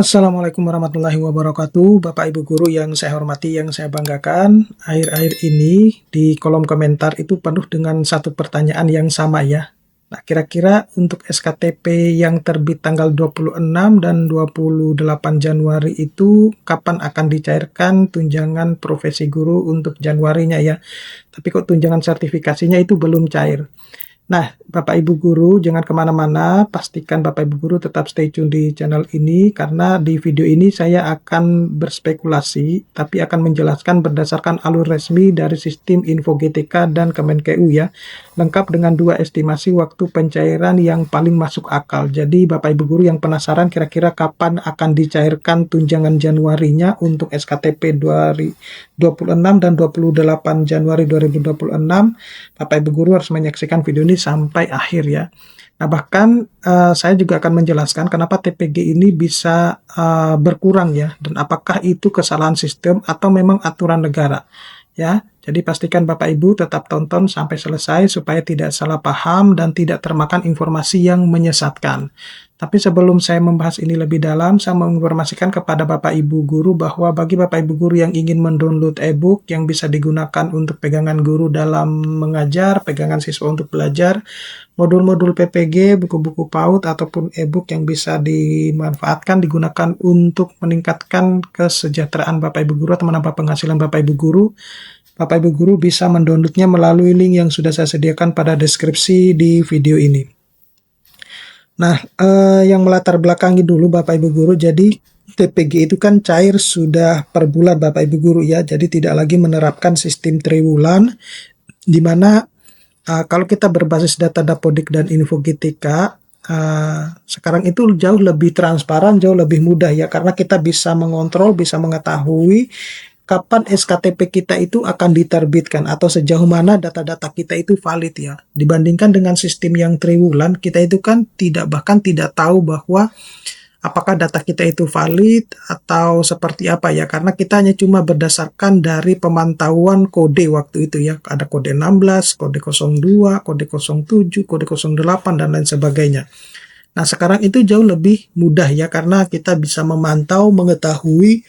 Assalamualaikum warahmatullahi wabarakatuh, Bapak Ibu guru yang saya hormati, yang saya banggakan. Akhir-akhir ini di kolom komentar itu penuh dengan satu pertanyaan yang sama ya. Nah, kira-kira untuk SKTP yang terbit tanggal 26 dan 28 Januari itu kapan akan dicairkan tunjangan profesi guru untuk Januarinya ya. Tapi kok tunjangan sertifikasinya itu belum cair. Nah, Bapak Ibu Guru, jangan kemana-mana, pastikan Bapak Ibu Guru tetap stay tune di channel ini, karena di video ini saya akan berspekulasi, tapi akan menjelaskan berdasarkan alur resmi dari sistem Info GTK dan Kemenkeu ya, lengkap dengan 2 estimasi waktu pencairan yang paling masuk akal. Jadi Bapak Ibu Guru yang penasaran kira-kira kapan akan dicairkan tunjangan Januarinya untuk SKTP 26 dan 28 Januari 2026, Bapak Ibu Guru harus menyaksikan video ini sampai akhir ya. Nah, bahkan saya juga akan menjelaskan kenapa TPG ini bisa berkurang ya, dan apakah itu kesalahan sistem atau memang aturan negara ya. Jadi pastikan Bapak Ibu tetap tonton sampai selesai supaya tidak salah paham dan tidak termakan informasi yang menyesatkan. Tapi sebelum saya membahas ini lebih dalam, saya menginformasikan kepada Bapak Ibu Guru bahwa bagi Bapak Ibu Guru yang ingin mendownload e-book yang bisa digunakan untuk pegangan guru dalam mengajar, pegangan siswa untuk belajar, modul-modul PPG, buku-buku PAUD, ataupun e-book yang bisa dimanfaatkan, digunakan untuk meningkatkan kesejahteraan Bapak Ibu Guru atau menambah penghasilan Bapak Ibu Guru, Bapak Ibu Guru bisa mendownloadnya melalui link yang sudah saya sediakan pada deskripsi di video ini. Nah, yang melatar belakangi dulu Bapak Ibu Guru, jadi TPG itu kan cair sudah per bulan Bapak Ibu Guru ya, jadi tidak lagi menerapkan sistem triwulan, di mana kalau kita berbasis data Dapodik dan Info GTK, sekarang itu jauh lebih transparan, jauh lebih mudah ya, karena kita bisa mengontrol, bisa mengetahui kapan SKTP kita itu akan diterbitkan atau sejauh mana data-data kita itu valid ya. Dibandingkan dengan sistem yang triwulan, kita itu kan bahkan tidak tahu bahwa apakah data kita itu valid atau seperti apa ya, karena kita hanya cuma berdasarkan dari pemantauan kode waktu itu ya. Ada kode 16, kode 02, kode 07, kode 08 dan lain sebagainya. Nah, sekarang itu jauh lebih mudah ya, karena kita bisa memantau, mengetahui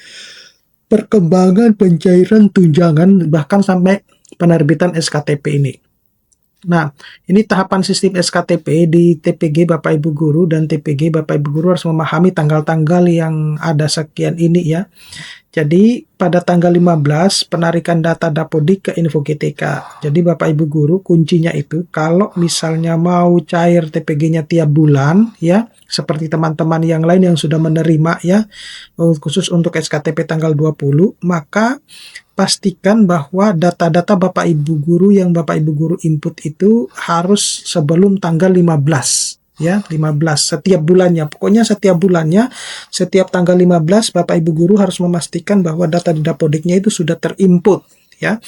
perkembangan pencairan tunjangan bahkan sampai penerbitan SKTP ini. Nah, ini tahapan sistem SKTP di TPG Bapak Ibu Guru dan TPG Bapak Ibu Guru harus memahami tanggal-tanggal yang ada sekian ini ya. Jadi pada tanggal 15 penarikan data Dapodik ke Info GTK. Jadi Bapak Ibu Guru kuncinya itu kalau misalnya mau cair TPG-nya tiap bulan ya, seperti teman-teman yang lain yang sudah menerima ya, khusus untuk SKTP tanggal 20, maka pastikan bahwa data-data Bapak Ibu Guru yang Bapak Ibu Guru input itu harus sebelum tanggal 15 ya, 15 setiap bulannya. Pokoknya setiap bulannya, setiap tanggal 15 Bapak Ibu Guru harus memastikan bahwa data di Dapodiknya itu sudah terinput ya.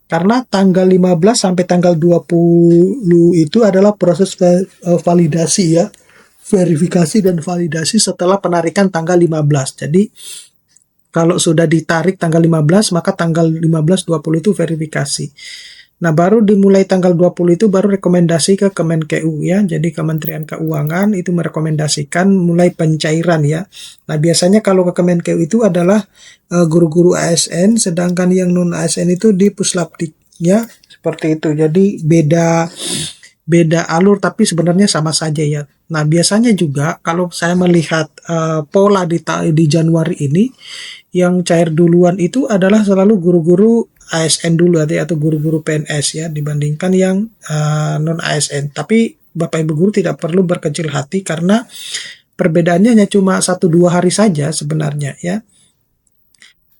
Karena tanggal 15 sampai tanggal 20 itu adalah proses validasi ya. Verifikasi dan validasi setelah penarikan tanggal 15. Jadi kalau sudah ditarik tanggal 15, maka tanggal 15, 20 itu verifikasi. Nah, baru dimulai tanggal 20 itu baru rekomendasi ke Kemenkeu ya. Jadi Kementerian Keuangan itu merekomendasikan mulai pencairan ya. Nah, biasanya kalau ke Kemenkeu itu adalah guru-guru ASN, sedangkan yang non ASN itu di Puslapdik ya. Seperti itu. Jadi beda alur tapi sebenarnya sama saja ya. Nah, biasanya juga kalau saya melihat pola di Januari ini, yang cair duluan itu adalah selalu guru-guru ASN dulu atau guru-guru PNS ya, dibandingkan yang non ASN. Tapi Bapak Ibu Guru tidak perlu berkecil hati karena perbedaannya hanya cuma 1-2 hari saja sebenarnya ya.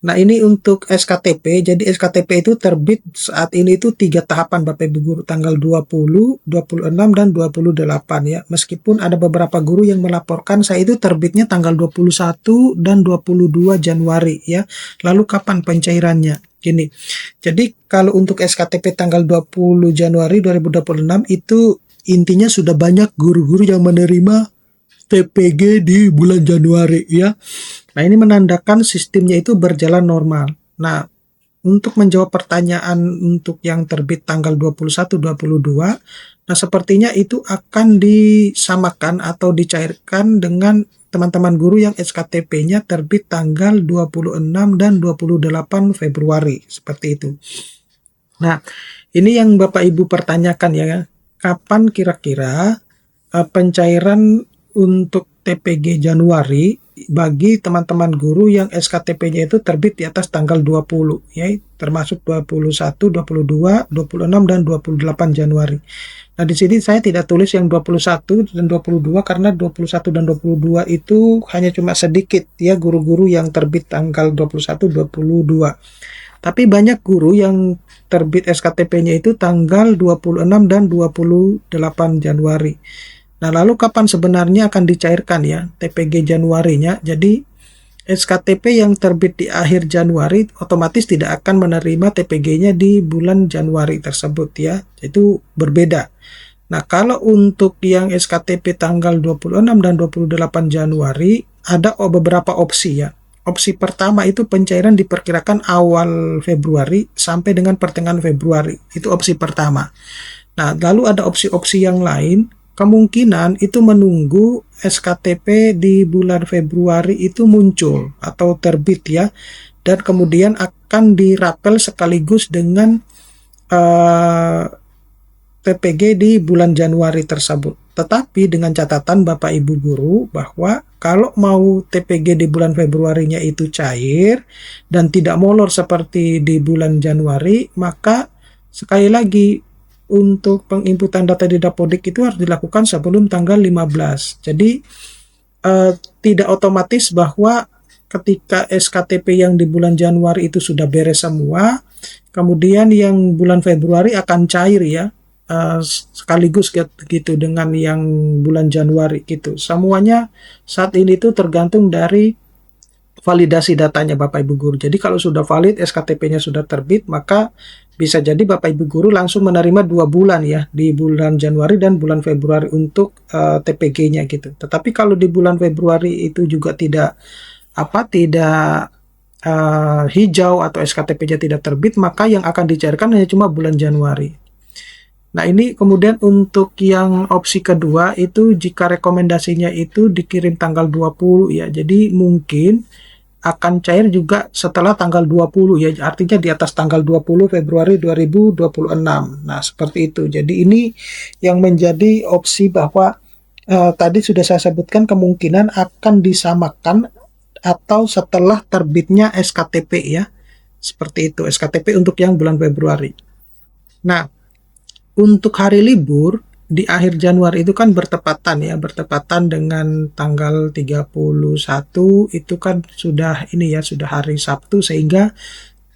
Nah, ini untuk SKTP. Jadi SKTP itu terbit saat ini itu 3 tahapan Bapak Ibu Guru, tanggal 20, 26 dan 28 ya. Meskipun ada beberapa guru yang melaporkan saya itu terbitnya tanggal 21 dan 22 Januari ya. Lalu kapan pencairannya? Gini. Jadi kalau untuk SKTP tanggal 20 Januari 2026 itu intinya sudah banyak guru-guru yang menerima TPG di bulan Januari ya. Nah, ini menandakan sistemnya itu berjalan normal. Nah, untuk menjawab pertanyaan untuk yang terbit tanggal 21, 22, nah sepertinya itu akan disamakan atau dicairkan dengan teman-teman guru yang SKTP-nya terbit tanggal 26 dan 28 Februari, seperti itu. Nah, ini yang Bapak Ibu pertanyakan ya, kapan kira-kira pencairan untuk TPG Januari bagi teman-teman guru yang SKTP-nya itu terbit di atas tanggal 20 ya, termasuk 21, 22, 26 dan 28 Januari. Nah, di sini saya tidak tulis yang 21 dan 22 karena 21 dan 22 itu hanya cuma sedikit ya guru-guru yang terbit tanggal 21, 22. Tapi banyak guru yang terbit SKTP-nya itu tanggal 26 dan 28 Januari. Nah, lalu kapan sebenarnya akan dicairkan ya TPG Januarinya? Jadi SKTP yang terbit di akhir Januari otomatis tidak akan menerima TPG-nya di bulan Januari tersebut ya. Itu berbeda. Nah, kalau untuk yang SKTP tanggal 26 dan 28 Januari ada beberapa opsi ya. Opsi pertama itu pencairan diperkirakan awal Februari sampai dengan pertengahan Februari. Itu opsi pertama. Nah, lalu ada opsi-opsi yang lain. Kemungkinan itu menunggu SKTP di bulan Februari itu muncul atau terbit ya, dan kemudian akan dirapel sekaligus dengan TPG di bulan Januari tersebut. Tetapi dengan catatan Bapak Ibu guru bahwa kalau mau TPG di bulan Februarinya itu cair dan tidak molor seperti di bulan Januari, maka sekali lagi untuk penginputan data di Dapodik itu harus dilakukan sebelum tanggal 15. Jadi tidak otomatis bahwa ketika SKTP yang di bulan Januari itu sudah beres semua, kemudian yang bulan Februari akan cair ya, sekaligus gitu dengan yang bulan Januari gitu. Semuanya saat ini itu tergantung dari validasi datanya Bapak Ibu guru. Jadi kalau sudah valid SKTP-nya sudah terbit, maka bisa jadi Bapak Ibu guru langsung menerima 2 bulan ya, di bulan Januari dan bulan Februari untuk TPG-nya gitu. Tetapi kalau di bulan Februari itu juga tidak hijau atau SKTP-nya tidak terbit, maka yang akan dicairkan hanya cuma bulan Januari. Nah, ini kemudian untuk yang opsi kedua itu jika rekomendasinya itu dikirim tanggal 20 ya. Jadi mungkin akan cair juga setelah tanggal 20 ya, artinya di atas tanggal 20 Februari 2026. Nah, seperti itu. Jadi ini yang menjadi opsi bahwa tadi sudah saya sebutkan kemungkinan akan disamakan atau setelah terbitnya SKTP ya. Seperti itu, SKTP untuk yang bulan Februari. Nah, untuk hari libur di akhir Januari itu kan bertepatan dengan tanggal 31 itu kan sudah sudah hari Sabtu, sehingga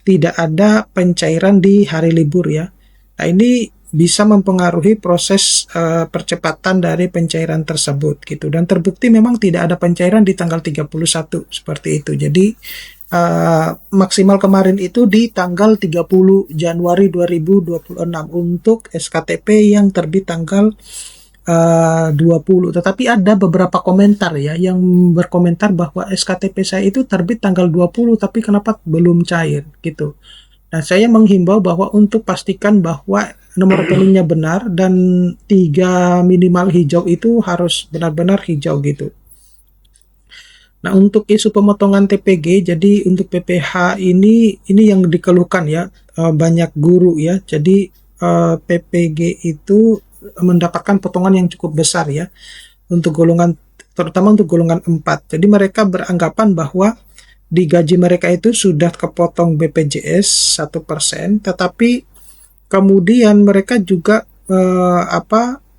tidak ada pencairan di hari libur ya. Nah, ini bisa mempengaruhi proses percepatan dari pencairan tersebut gitu, dan terbukti memang tidak ada pencairan di tanggal 31 seperti itu. Jadi maksimal kemarin itu di tanggal 30 Januari 2026 untuk SKTP yang terbit tanggal 20. Tetapi ada beberapa komentar ya yang berkomentar bahwa SKTP saya itu terbit tanggal 20 tapi kenapa belum cair gitu. Nah, saya menghimbau bahwa untuk pastikan bahwa nomor rekeningnya benar dan 3 minimal hijau itu harus benar-benar hijau gitu. Nah, untuk isu pemotongan TPG, jadi untuk PPH ini yang dikeluhkan ya banyak guru ya. Jadi PPG itu mendapatkan potongan yang cukup besar ya untuk golongan, terutama untuk golongan 4. Jadi mereka beranggapan bahwa di gaji mereka itu sudah kepotong BPJS 1%, tetapi kemudian mereka juga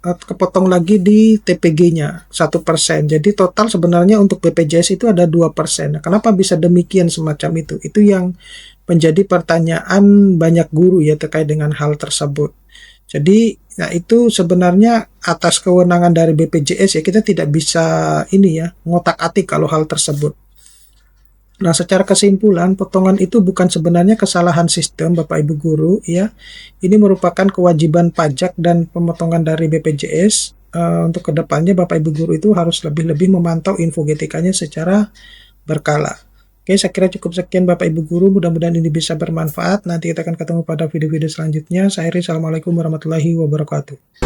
kepotong lagi di TPG-nya 1%. Jadi total sebenarnya untuk BPJS itu ada 2%. Nah, kenapa bisa demikian semacam itu? Itu yang menjadi pertanyaan banyak guru ya terkait dengan hal tersebut. Jadi, nah itu sebenarnya atas kewenangan dari BPJS ya, kita tidak bisa ngotak-atik kalau hal tersebut. Nah, secara kesimpulan, potongan itu bukan sebenarnya kesalahan sistem Bapak Ibu guru ya. Ini merupakan kewajiban pajak dan pemotongan dari BPJS. Untuk kedepannya Bapak Ibu guru itu harus lebih-lebih memantau info GTK-nya secara berkala. Oke, saya kira cukup sekian Bapak Ibu guru. Mudah-mudahan ini bisa bermanfaat. Nanti kita akan ketemu pada video-video selanjutnya. Saya Eri, Assalamualaikum warahmatullahi wabarakatuh.